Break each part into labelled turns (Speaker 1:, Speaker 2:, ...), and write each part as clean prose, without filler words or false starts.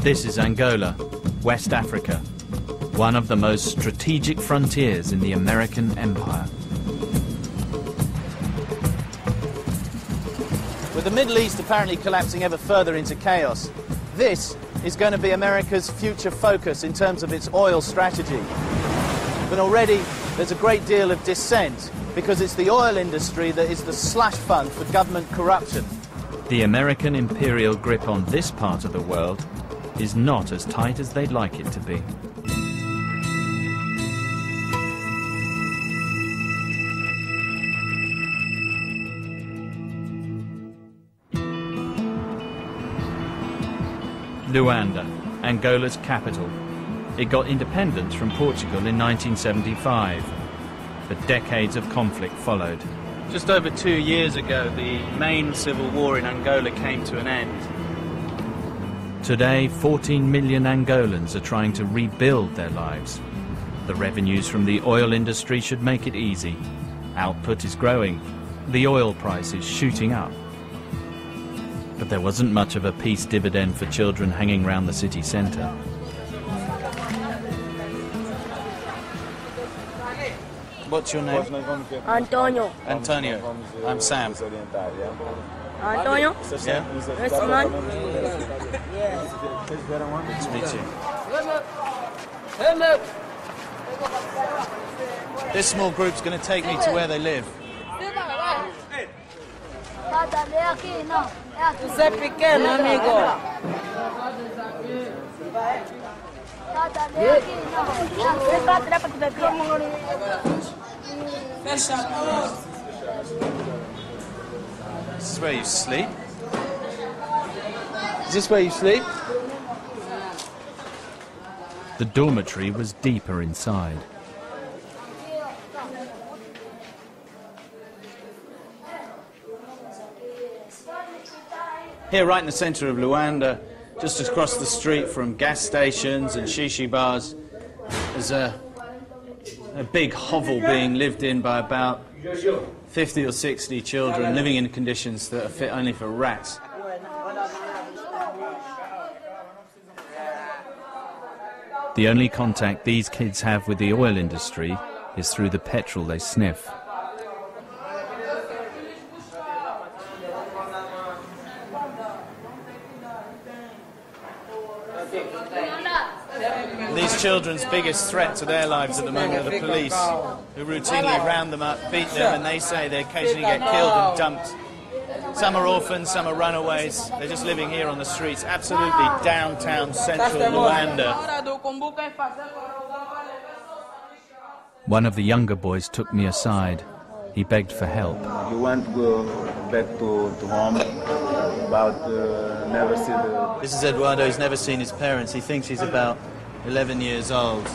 Speaker 1: This is Angola, West Africa, one of the most strategic frontiers in the American empire.
Speaker 2: With the Middle East apparently collapsing ever further into chaos, this is going to be America's future focus in terms of its oil strategy. But already there's a great deal of dissent because it's the oil industry that is the slush fund for government corruption.
Speaker 1: The American imperial grip on this part of the world is not as tight as they'd like it to be. Luanda, Angola's capital. It got independence from Portugal in 1975, but decades of conflict followed.
Speaker 2: Just over 2 years ago, the main civil war in Angola came to an end.
Speaker 1: Today, 14 million Angolans are trying to rebuild their lives. The revenues from the oil industry should make it easy. Output is growing. The oil price is shooting up. But there wasn't much of a peace dividend for children hanging around the city centre.
Speaker 2: What's your name?
Speaker 3: Antonio.
Speaker 2: Antonio. I'm Sam.
Speaker 3: Antonio.
Speaker 2: Yeah?
Speaker 3: Usman.
Speaker 2: Nice to meet you. This small group's going to take me to where they live.
Speaker 3: Você pequeno, amigo.
Speaker 2: Is this where you sleep? Is this where you sleep?
Speaker 1: The dormitory was deeper inside.
Speaker 2: Here, right in the centre of Luanda, just across the street from gas stations and shishi bars, there's a big hovel being lived in by about 50 or 60 children living in conditions that are fit only for rats.
Speaker 1: The only contact these kids have with the oil industry is through the petrol they sniff.
Speaker 2: These children's biggest threat to their lives at the moment are the police, who routinely round them up, beat them, and they say they occasionally get killed and dumped. Some are orphans, some are runaways. They're just living here on the streets, absolutely downtown central Luanda.
Speaker 1: One of the younger boys took me aside. He begged for help.
Speaker 4: He want to go back to home, but never see the...
Speaker 2: This is Eduardo. He's never seen his parents. He thinks he's about 11 years old.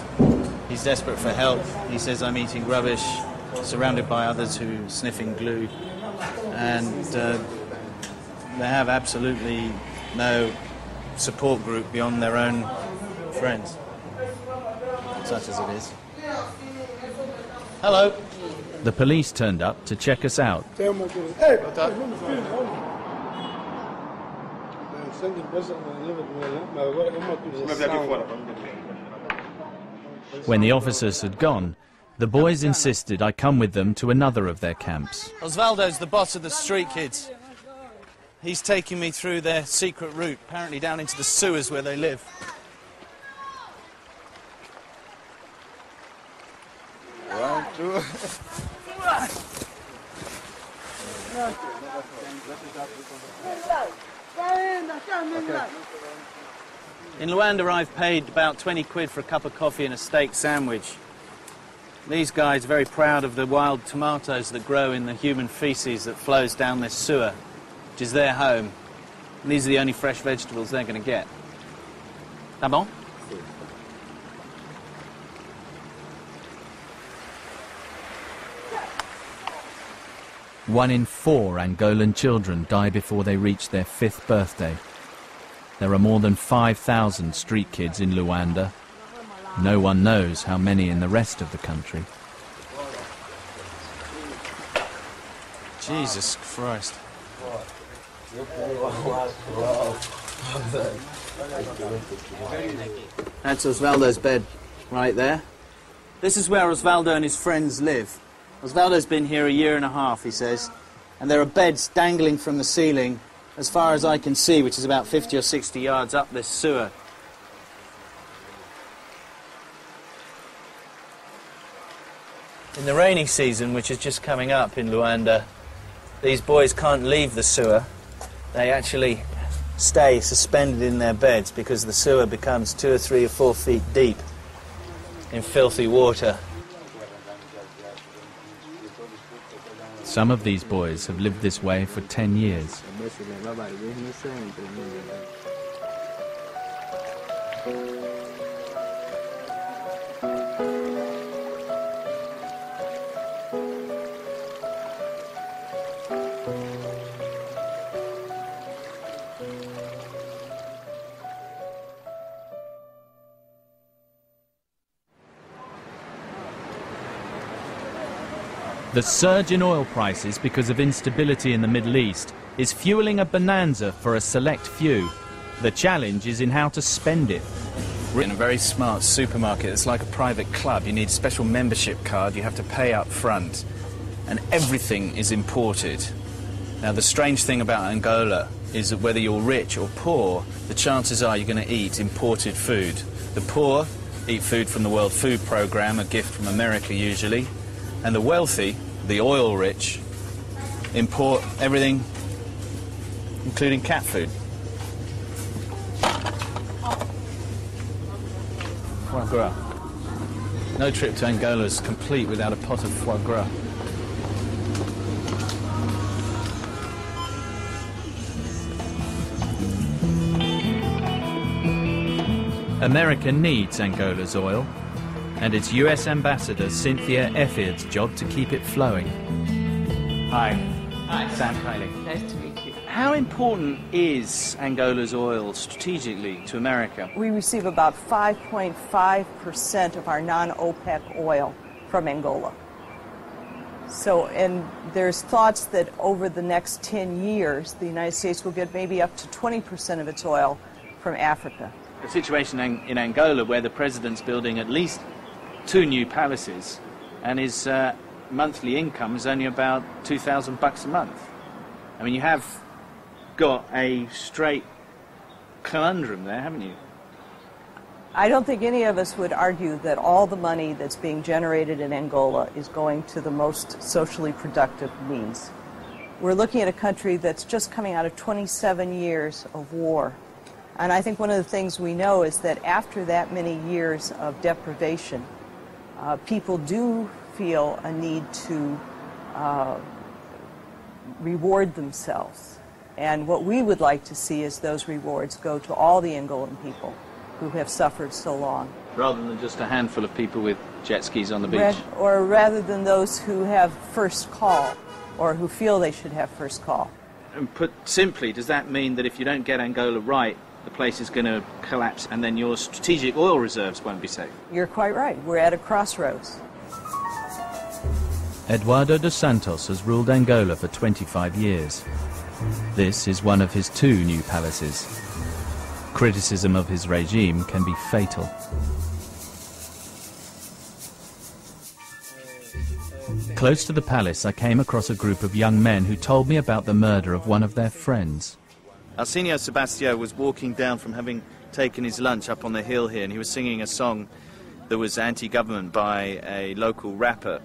Speaker 2: He's desperate for help. He says, I'm eating rubbish, surrounded by others who are sniffing glue. And they have absolutely no support group beyond their own friends, such as it is. Hello.
Speaker 1: The police turned up to check us out. When the officers had gone, the boys insisted I come with them to another of their camps.
Speaker 2: Osvaldo's the boss of the street kids. He's taking me through their secret route, apparently down into the sewers where they live.
Speaker 4: One, two...
Speaker 2: In Luanda, I've paid about 20 quid for a cup of coffee and a steak sandwich. These guys are very proud of the wild tomatoes that grow in the human feces that flows down this sewer, which is their home. And these are the only fresh vegetables they're going to get. Tá bom?
Speaker 1: One in 4 Angolan children die before they reach their 5th birthday. There are more than 5,000 street kids in Luanda. No one knows how many in the rest of the country.
Speaker 2: Jesus Christ. That's Osvaldo's bed right there. This is where Osvaldo and his friends live. Osvaldo's been here a year and a half, he says, and there are beds dangling from the ceiling as far as I can see, which is about 50 or 60 yards up this sewer. In the rainy season, which is just coming up in Luanda, these boys can't leave the sewer. They actually stay suspended in their beds because the sewer becomes 2 or 3 or 4 feet deep in filthy water.
Speaker 1: Some of these boys have lived this way for 10 years. The surge in oil prices because of instability in the Middle East is fueling a bonanza for a select few. The challenge is in how to spend it.
Speaker 2: We're in a very smart supermarket. It's like a private club. You need a special membership card. You have to pay up front. And everything is imported. Now, the strange thing about Angola is that whether you're rich or poor, the chances are you're going to eat imported food. The poor eat food from the World Food Programme, a gift from America usually. And the wealthy, the oil-rich, import everything, including cat food. Foie gras. No trip to Angola is complete without a pot of foie gras.
Speaker 1: America needs Angola's oil, and it's US Ambassador Cynthia Effiard's job to keep it flowing.
Speaker 2: Hi.
Speaker 5: Hi.
Speaker 2: Sam Kylie.
Speaker 5: Nice to meet you.
Speaker 2: How important is Angola's oil strategically to America?
Speaker 5: We receive about 5.5% of our non-OPEC oil from Angola. So, and there's thoughts that over the next 10 years, the United States will get maybe up to 20% of its oil from Africa.
Speaker 2: The situation in Angola where the president's building at least 2 new palaces, and his monthly income is only about $2,000 a month. I mean, you have got a straight conundrum there, haven't you?
Speaker 5: I don't think any of us would argue that all the money that's being generated in Angola is going to the most socially productive means. We're looking at a country that's just coming out of 27 years of war. And I think one of the things we know is that after that many years of deprivation, people do feel a need to reward themselves. And what we would like to see is those rewards go to all the Angolan people who have suffered so long.
Speaker 2: Rather than just a handful of people with jet skis on the beach.
Speaker 5: Or rather than those who have first call, or who feel they should have first call.
Speaker 2: And put simply, does that mean that if you don't get Angola right, the place is going to collapse and then your strategic oil reserves won't be safe?
Speaker 5: You're quite right. We're at a crossroads.
Speaker 1: Eduardo dos Santos has ruled Angola for 25 years. This is one of his 2 new palaces. Criticism of his regime can be fatal. Close to the palace, I came across a group of young men who told me about the murder of one of their friends.
Speaker 2: Arsenio Sebastião was walking down from having taken his lunch up on the hill here, and he was singing a song that was anti-government by a local rapper,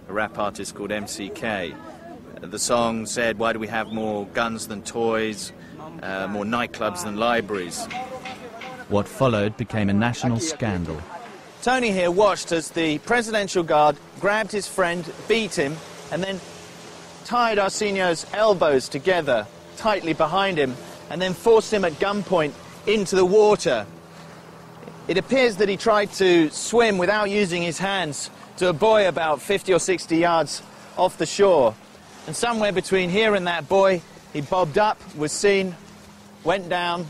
Speaker 2: a rap artist called MCK. The song said, "Why do we have more guns than toys, more nightclubs than libraries?"
Speaker 1: What followed became a national scandal.
Speaker 2: Tony here watched as the presidential guard grabbed his friend, beat him, and then tied Arsenio's elbows together tightly behind him, and then forced him at gunpoint into the water. It appears that he tried to swim without using his hands to a buoy about 50 or 60 yards off the shore. And somewhere between here and that buoy, he bobbed up, was seen, went down,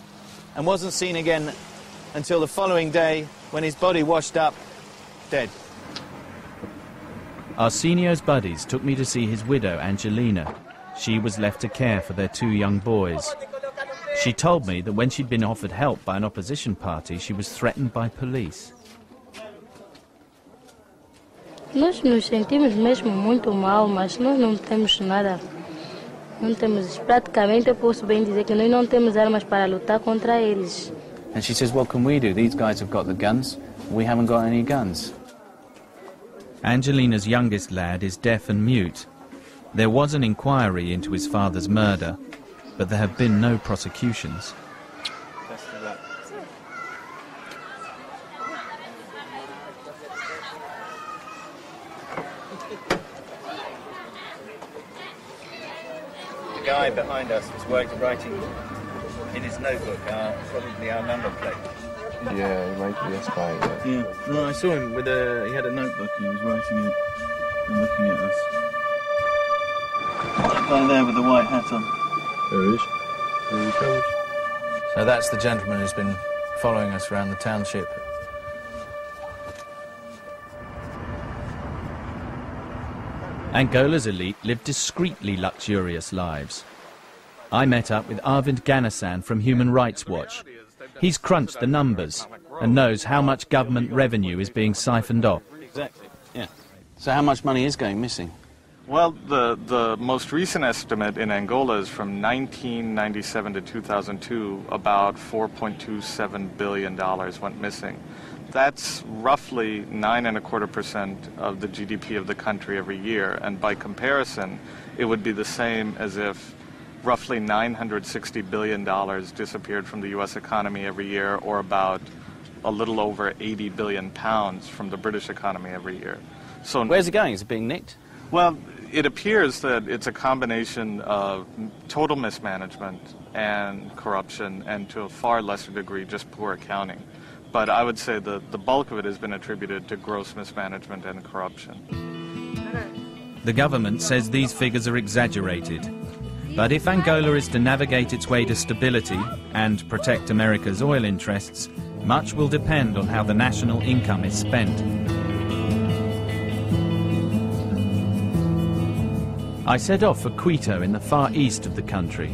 Speaker 2: and wasn't seen again until the following day when his body washed up, dead.
Speaker 1: Arsenio's buddies took me to see his widow, Angelina. She was left to care for their 2 young boys. She told me that when she'd been offered help by an opposition party, she was threatened by police.
Speaker 6: Nós nos sentimos mesmo muito mal, mas nós não temos nada. Não temos, praticamente eu posso bem dizer que nós não temos armas para lutar contra eles.
Speaker 2: And she says, what can we do? These guys have got the guns, we haven't got any guns.
Speaker 1: Angelina's youngest lad is deaf and mute. There was an inquiry into his father's murder, but there have been no prosecutions.
Speaker 2: The guy behind us was writing in his notebook probably our number plate.
Speaker 4: Yeah, he might be a spy.
Speaker 2: Yeah. No, I saw him with he had a notebook and he was writing it and looking at us. That guy there with the white hat on.
Speaker 4: There he is. Here he comes.
Speaker 2: So that's the gentleman who's been following us around the township.
Speaker 1: Angola's elite live discreetly luxurious lives. I met up with Arvind Ganassan from Human Rights Watch. He's crunched the numbers and knows how much government revenue is being siphoned off.
Speaker 2: Exactly, yeah. So how much money is going missing?
Speaker 7: Well, the most recent estimate in Angola is from 1997 to 2002, about $4.27 billion went missing. That's roughly 9.25% of the GDP of the country every year, and by comparison, it would be the same as if roughly $960 billion disappeared from the U.S. economy every year, or about a little over 80 billion pounds from the British economy every year. So
Speaker 2: where's it going? Is it being nicked?
Speaker 7: Well, it appears that it's a combination of total mismanagement and corruption, and to a far lesser degree, just poor accounting. But I would say the bulk of it has been attributed to gross mismanagement and corruption.
Speaker 1: The government says these figures are exaggerated. But if Angola is to navigate its way to stability and protect America's oil interests, much will depend on how the national income is spent. I set off for Quito in the far east of the country.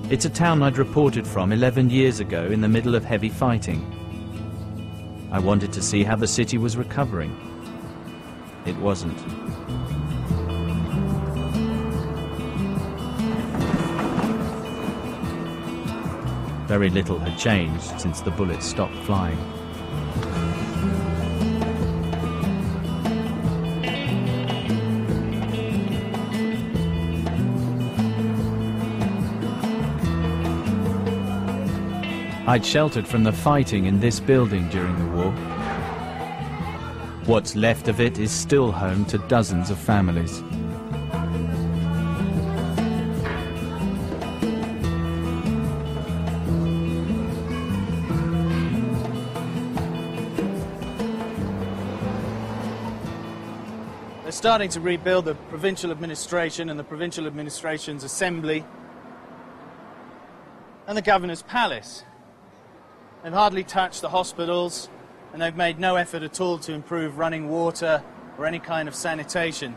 Speaker 1: It's a town I'd reported from 11 years ago in the middle of heavy fighting. I wanted to see how the city was recovering. It wasn't. Very little had changed since the bullets stopped flying. I'd sheltered from the fighting in this building during the war. What's left of it is still home to dozens of families.
Speaker 2: They're starting to rebuild the provincial administration and the provincial administration's assembly and the governor's palace. They've hardly touched the hospitals, and they've made no effort at all to improve running water or any kind of sanitation.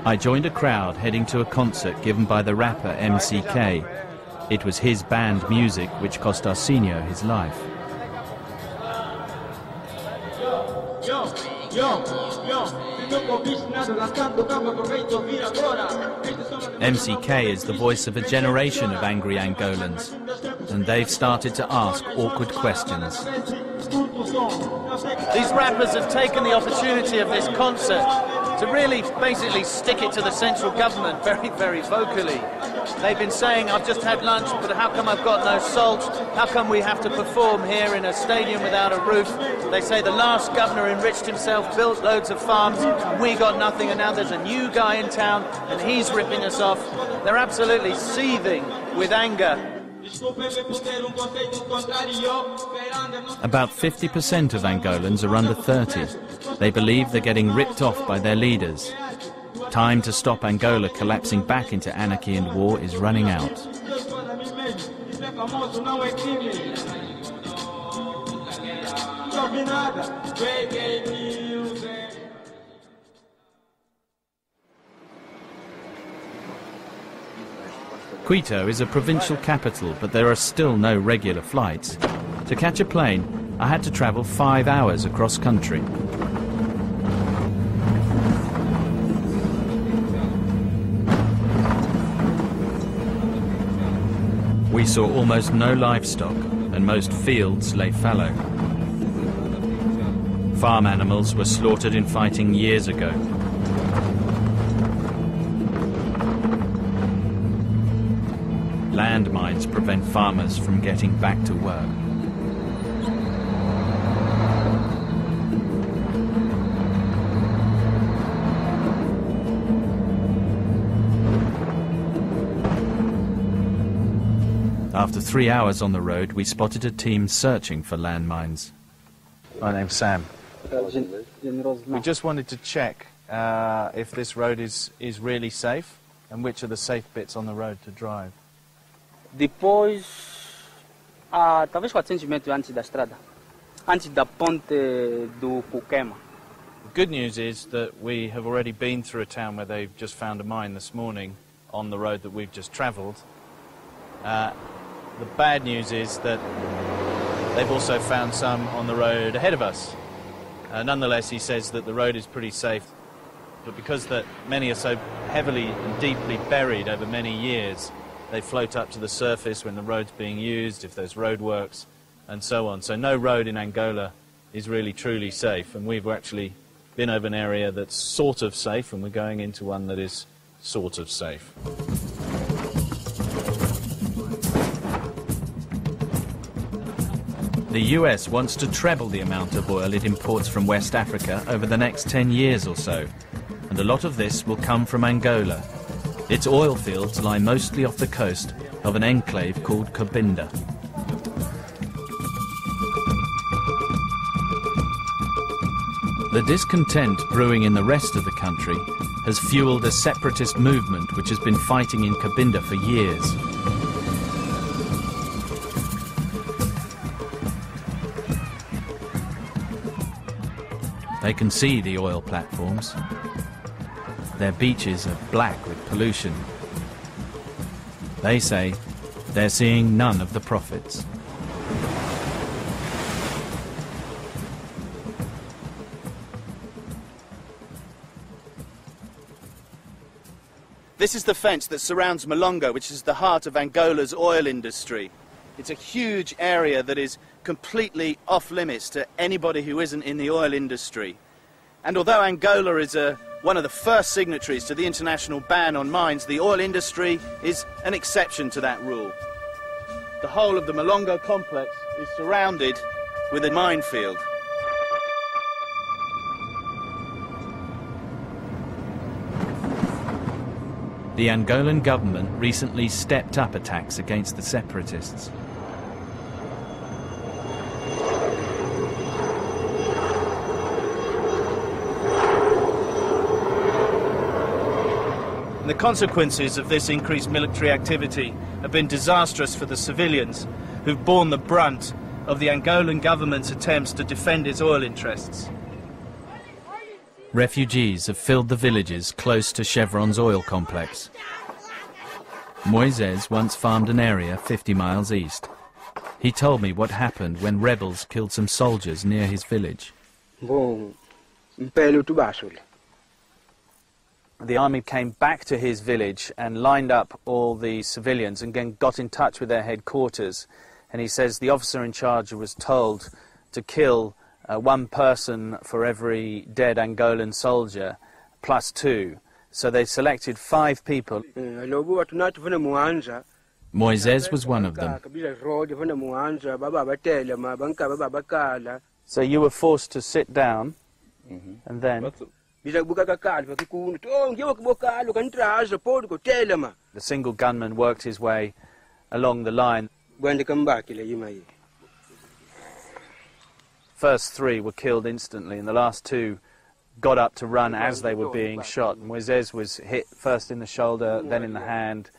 Speaker 1: I joined a crowd heading to a concert given by the rapper MCK. It was his band music which cost Arsenio his life. MCK is the voice of a generation of angry Angolans, and they've started to ask awkward questions.
Speaker 2: These rappers have taken the opportunity of this concert to really basically stick it to the central government very, very vocally. They've been saying, I've just had lunch, but how come I've got no salt? How come we have to perform here in a stadium without a roof? They say the last governor enriched himself, built loads of farms, we got nothing, and now there's a new guy in town and he's ripping us off. They're absolutely seething with anger.
Speaker 1: About 50% of Angolans are under 30. They believe they're getting ripped off by their leaders. Time to stop Angola collapsing back into anarchy and war is running out. Quito is a provincial capital, but there are still no regular flights. To catch a plane, I had to travel 5 hours across country. We saw almost no livestock, and most fields lay fallow. Farm animals were slaughtered in fighting years ago. Landmines prevent farmers from getting back to work. After 3 hours on the road, we spotted a team searching for landmines.
Speaker 2: My name's Sam. We just wanted to check if this road is really safe and which are the safe bits on the road to drive.
Speaker 8: Depois, talvez 400 metros antes da estrada, antes da ponte do Cuquema.
Speaker 2: The good news is that we have already been through a town where they've just found a mine this morning on the road that we've just travelled. The bad news is that they've also found some on the road ahead of us. Nonetheless, he says that the road is pretty safe, but because that many are so heavily and deeply buried over many years, they float up to the surface when the road's being used, if there's roadworks, and so on. So no road in Angola is really truly safe, and we've actually been over an area that's sort of safe, and we're going into one that is sort of safe. The US wants to treble the amount of oil it imports from West Africa over the next 10 years or so, and a lot of this will come from Angola. Its oil fields lie mostly off the coast of an enclave called Cabinda. The discontent brewing in the rest of the country has fueled a separatist movement which has been fighting in Cabinda for years. They can see the oil platforms. Their beaches are black with pollution. They say they're seeing none of the profits.
Speaker 9: This is the fence that surrounds Malonga, which is the heart of Angola's oil industry. It's a huge area that is completely off limits to anybody who isn't in the oil industry. And although Angola is one of the first signatories to the international ban on mines, the oil industry is an exception to that rule. The whole of the Malonga complex is surrounded with a minefield.
Speaker 1: The Angolan government recently stepped up attacks against the separatists.
Speaker 2: And the consequences of this increased military activity have been disastrous for the civilians who've borne the brunt of the Angolan government's attempts to defend its oil interests.
Speaker 1: Refugees have filled the villages close to Chevron's oil complex. Moises once farmed an area 50 miles east. He told me what happened when rebels killed some soldiers near his village.
Speaker 2: The army came back to his village and lined up all the civilians and then got in touch with their headquarters. And he says the officer in charge was told to kill one person for every dead Angolan soldier, plus 2. So they selected 5 people.
Speaker 1: Moises was one of them.
Speaker 2: So you were forced to sit down, and then the single gunman worked his way along the line. First 3 were killed instantly, and the last 2 got up to run as they were being shot. Moises was hit first in the shoulder, then in the hand,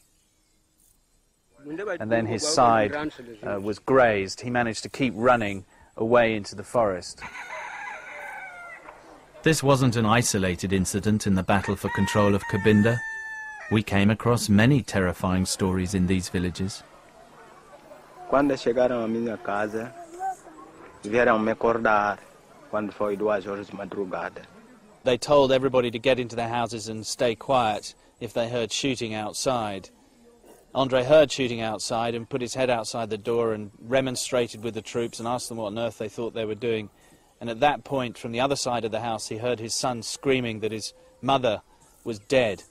Speaker 2: and then his side was grazed. He managed to keep running away into the forest.
Speaker 1: This wasn't an isolated incident in the battle for control of Cabinda. We came across many terrifying stories in these villages.
Speaker 10: Quando chegaram à minha casa, vieram me acordar quando foi 2 horas de madrugada.
Speaker 2: They told everybody to get into their houses and stay quiet if they heard shooting outside. Andre heard shooting outside and put his head outside the door and remonstrated with the troops and asked them what on earth they thought they were doing. And at that point, from the other side of the house, he heard his son screaming that his mother was dead.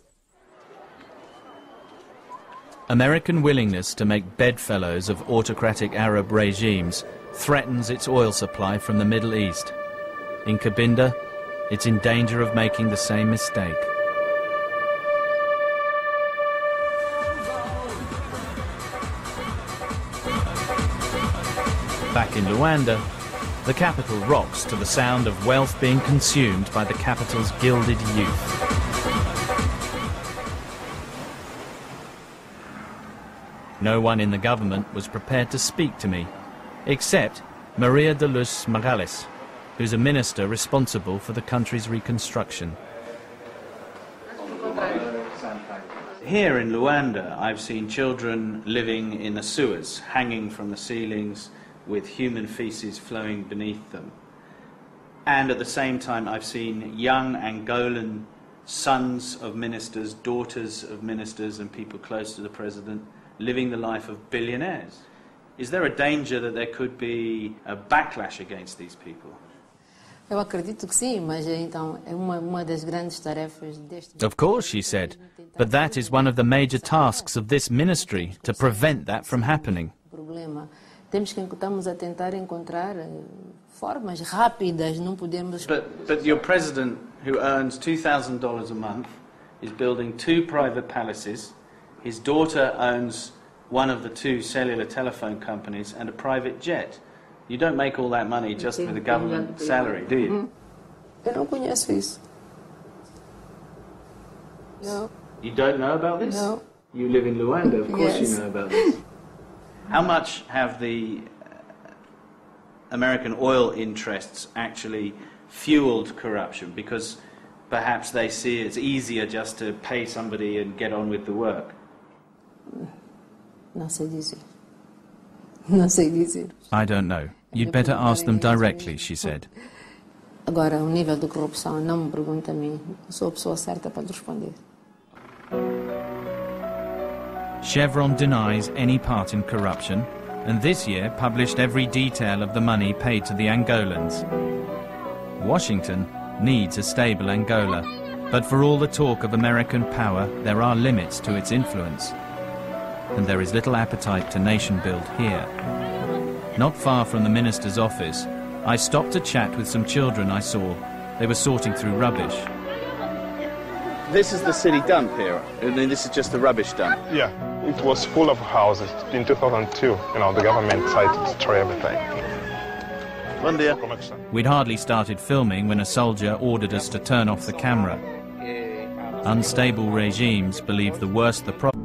Speaker 1: American willingness to make bedfellows of autocratic Arab regimes threatens its oil supply from the Middle East. In Cabinda, it's in danger of making the same mistake. Back in Luanda, the capital rocks to the sound of wealth being consumed by the capital's gilded youth. No one in the government was prepared to speak to me, except Maria de Luz Magalhães, who's a minister responsible for the country's reconstruction.
Speaker 2: Here in Luanda, I've seen children living in the sewers, hanging from the ceilings, with human feces flowing beneath them. And at the same time, I've seen young Angolan sons of ministers, daughters of ministers, and people close to the president living the life of billionaires. Is there a danger that there could be a backlash against these people?
Speaker 11: Eu acredito que sim, mas então é uma das grandes tarefas deste.
Speaker 1: Of course, she said, but that is one of the major tasks of this ministry, to prevent that from happening.
Speaker 11: Problema. Estamos a tentar encontrar formas rápidas, não podemos.
Speaker 2: But your president, who earns $2,000 a month, is building 2 private palaces. His daughter owns one of the 2 cellular telephone companies and a private jet. You don't make all that money just with a government salary, do you?
Speaker 11: Eu não conheço isso. No.
Speaker 2: You don't know about this?
Speaker 11: No.
Speaker 2: You live in Luanda, of course
Speaker 11: Yes.
Speaker 2: you know about this. How much have the American oil interests actually fueled corruption? Because perhaps they see it's easier just to pay somebody and get on with the work.
Speaker 11: Não sei dizer. Não sei dizer.
Speaker 1: I don't know. You'd better ask them directly, she said.
Speaker 11: Agora, o nível de corrupção, não me pergunta a mim. Eu sou a pessoa certa para responder.
Speaker 1: Chevron denies any part in corruption, and this year published every detail of the money paid to the Angolans. Washington needs a stable Angola, but for all the talk of American power, there are limits to its influence. And there is little appetite to nation build here. Not far from the minister's office, I stopped to chat with some children I saw. They were sorting through rubbish.
Speaker 9: This is the city dump here, and then this is just the rubbish dump.
Speaker 12: Yeah, it was full of houses in 2002. The government decided to destroy everything.
Speaker 9: Bom dia.
Speaker 1: We'd hardly started filming when a soldier ordered us to turn off the camera. Unstable regimes believe the worse the problem.